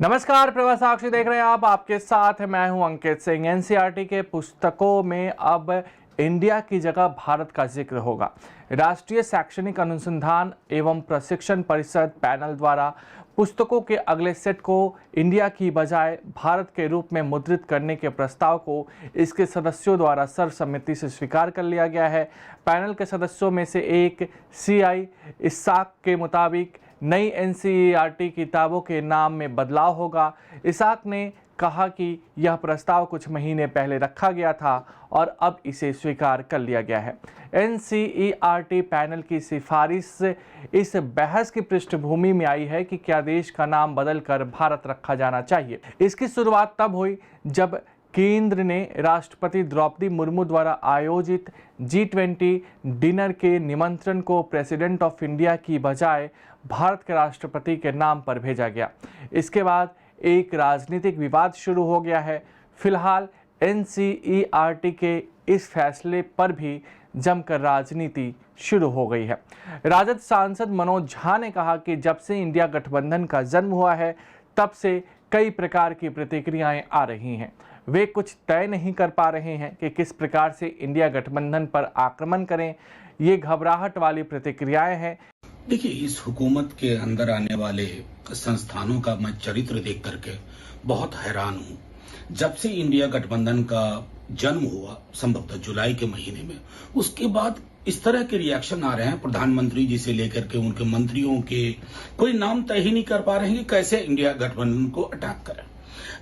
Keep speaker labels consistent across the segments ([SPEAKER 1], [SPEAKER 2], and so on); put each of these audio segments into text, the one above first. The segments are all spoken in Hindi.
[SPEAKER 1] नमस्कार, प्रवास साक्षी देख रहे हैं आप। आपके साथ मैं हूं अंकित सिंह। एनसीईआरटी के पुस्तकों में अब इंडिया की जगह भारत का जिक्र होगा। राष्ट्रीय शैक्षणिक अनुसंधान एवं प्रशिक्षण परिषद पैनल द्वारा पुस्तकों के अगले सेट को इंडिया की बजाय भारत के रूप में मुद्रित करने के प्रस्ताव को इसके सदस्यों द्वारा सर्वसम्मति से स्वीकार कर लिया गया है। पैनल के सदस्यों में से एक सीआई इसाक के मुताबिक नई एनसीईआरटी किताबों के नाम में बदलाव होगा। इसाक ने कहा कि यह प्रस्ताव कुछ महीने पहले रखा गया था और अब इसे स्वीकार कर लिया गया है। एनसीईआरटी पैनल की सिफारिश इस बहस की पृष्ठभूमि में आई है कि क्या देश का नाम बदलकर भारत रखा जाना चाहिए। इसकी शुरुआत तब हुई जब केंद्र ने राष्ट्रपति द्रौपदी मुर्मू द्वारा आयोजित G20 डिनर के निमंत्रण को प्रेसिडेंट ऑफ इंडिया की बजाय भारत के राष्ट्रपति के नाम पर भेजा गया। इसके बाद एक राजनीतिक विवाद शुरू हो गया है। फिलहाल एनसीईआरटी के इस फैसले पर भी जमकर राजनीति शुरू हो गई है। राजद सांसद मनोज झा ने कहा कि जब से इंडिया गठबंधन का जन्म हुआ है तब से कई प्रकार की प्रतिक्रियाएं आ रही हैं। वे कुछ तय नहीं कर पा रहे हैं कि किस प्रकार से इंडिया गठबंधन पर आक्रमण करें। ये घबराहट वाली प्रतिक्रियाएं हैं।
[SPEAKER 2] देखिए, इस हुकूमत के अंदर आने वाले संस्थानों का मैं चरित्र देख करके बहुत हैरान हूं। जब से इंडिया गठबंधन का जन्म हुआ, संभवतः जुलाई के महीने में, उसके बाद इस तरह के रिएक्शन आ रहे हैं प्रधानमंत्री जी से लेकर के उनके मंत्रियों के। कोई नाम तय ही नहीं कर पा रहे हैं कि कैसे इंडिया गठबंधन को अटैक करें।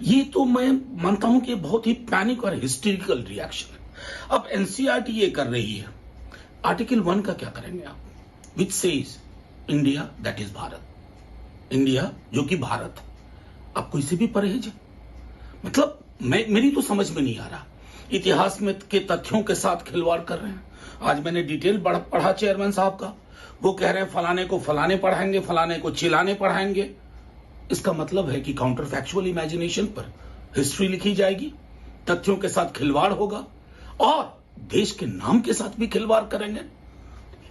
[SPEAKER 2] ये तो मैं मानता हूं कि बहुत ही पैनिक और हिस्टेरिकल रिएक्शन है। अब एनसीईआरटी ये कर रही है। आर्टिकल 1 का क्या करेंगे आप, which says India that is Bharat. India जो कि भारत, आपको इसे भी परहेज है। मतलब मेरी तो समझ में नहीं आ रहा। इतिहास में के तथ्यों के साथ खिलवाड़ कर रहे हैं। आज मैंने डिटेल पढ़ा चेयरमैन साहब का, वो कह रहे हैं फलाने को फलाने पढ़ाएंगे, फलाने को चिलाने पढ़ाएंगे। इसका मतलब है कि काउंटर फैक्चुअल इमेजिनेशन पर हिस्ट्री लिखी जाएगी, तथ्यों के साथ खिलवाड़ होगा और देश के नाम के साथ भी खिलवाड़ करेंगे।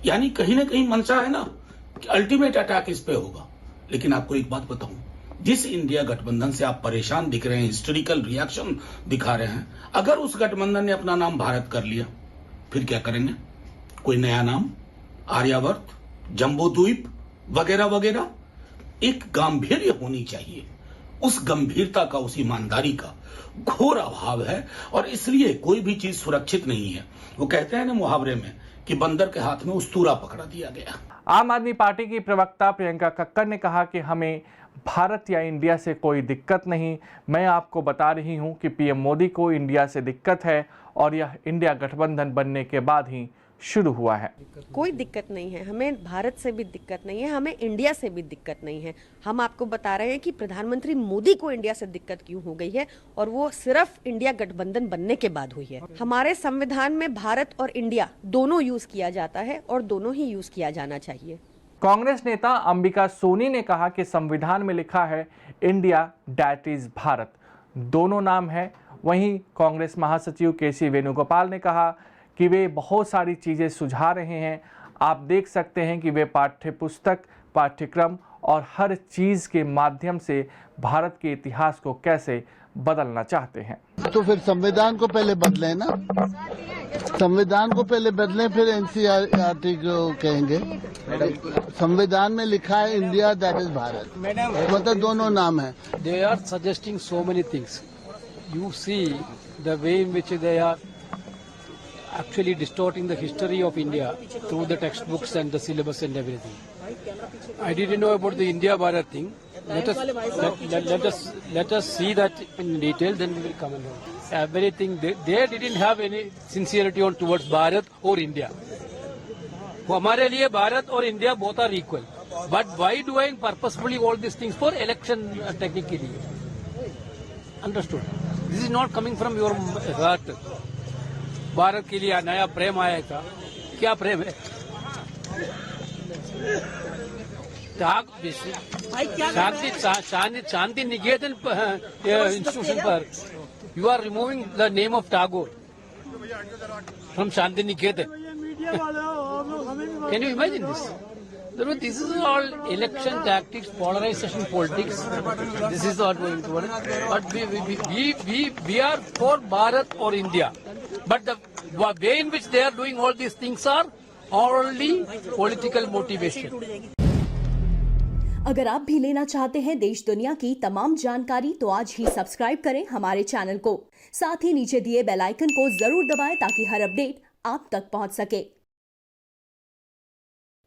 [SPEAKER 2] यानी कहीं ना कहीं मंशा है ना कि अल्टीमेट अटैक इस पे होगा। लेकिन आपको एक बात बताऊं, जिस इंडिया गठबंधन से आप परेशान दिख रहे हैं, हिस्टोरिकल रिएक्शन दिखा रहे हैं, अगर उस गठबंधन ने अपना नाम भारत कर लिया फिर क्या करेंगे? कोई नया नाम, आर्यावर्त, जम्बू द्वीप वगैरह वगैरह। एक गांभीर्य होनी चाहिए। उस गंभीरता का, उस ईमानदारी का घोर अभाव है और इसलिए कोई भी चीज सुरक्षित नहीं है। वो कहते हैं ना मुहावरे में कि बंदर के हाथ में उस्तूरा पकड़ा दिया गया।
[SPEAKER 1] आम आदमी पार्टी की प्रवक्ता प्रियंका कक्कड़ ने कहा कि हमें भारत या इंडिया से कोई दिक्कत नहीं। मैं आपको बता रही हूं कि पीएम मोदी को इंडिया से दिक्कत है और यह इंडिया गठबंधन बनने के बाद ही शुरू हुआ है।
[SPEAKER 3] कोई दिक्कत नहीं है, हमें भारत से भी दिक्कत नहीं है, हमें इंडिया से भी दिक्कत नहीं है। हम आपको बता रहे हैं कि प्रधानमंत्री मोदी को इंडिया से दिक्कत क्यों हो गई है और वो सिर्फ इंडिया गठबंधन बनने के बाद हुई है। हमारे संविधान में भारत और इंडिया दोनों यूज किया जाता है और दोनों ही यूज किया जाना चाहिए।
[SPEAKER 1] कांग्रेस नेता अंबिका सोनी ने कहा कि संविधान में लिखा है इंडिया दैट इज भारत, दोनों नाम है। वहीं कांग्रेस महासचिव केसी वेणुगोपाल ने कहा कि वे बहुत सारी चीज़ें सुझा रहे हैं। आप देख सकते हैं कि वे पाठ्यपुस्तक, पाठ्यक्रम और हर चीज़ के माध्यम से भारत के इतिहास को कैसे बदलना चाहते हैं।
[SPEAKER 4] तो फिर संविधान को पहले बदलें ना, संविधान को पहले बदलें फिर एनसीईआरटी को कहेंगे। संविधान में लिखा है इंडिया दैट इज भारत, मतलब दोनों नाम है।
[SPEAKER 5] They are suggesting so many things. You see the way in which they are actually distorting the history of India through the textbooks and the syllabus and everything. I didn't know about the India Bharat thing. Let us see that in detail, then we will come and know. Everything they didn't have any sincerity on towards Bharat or India. हमारे लिए भारत और India both are equal. But why doing purposefully all these things for election technique के लिए? Understood? This is not coming from your heart. Bharat के लिए नया प्रेम आएगा। क्या प्रेम है? शांति निकेतन इंस्टीट्यूशन पर you are removing the name of Tagore from Shanti Niketan. Can you imagine this? This is all election tactics, polarization politics. This is all going to work. But we are for Bharat or India. But the way in which they are doing all these things are only political motivation.
[SPEAKER 6] अगर आप भी लेना चाहते हैं देश दुनिया की तमाम जानकारी तो आज ही सब्सक्राइब करें हमारे चैनल को। साथ ही नीचे दिए बेल आइकन को जरूर दबाएं ताकि हर अपडेट आप तक पहुंच सके।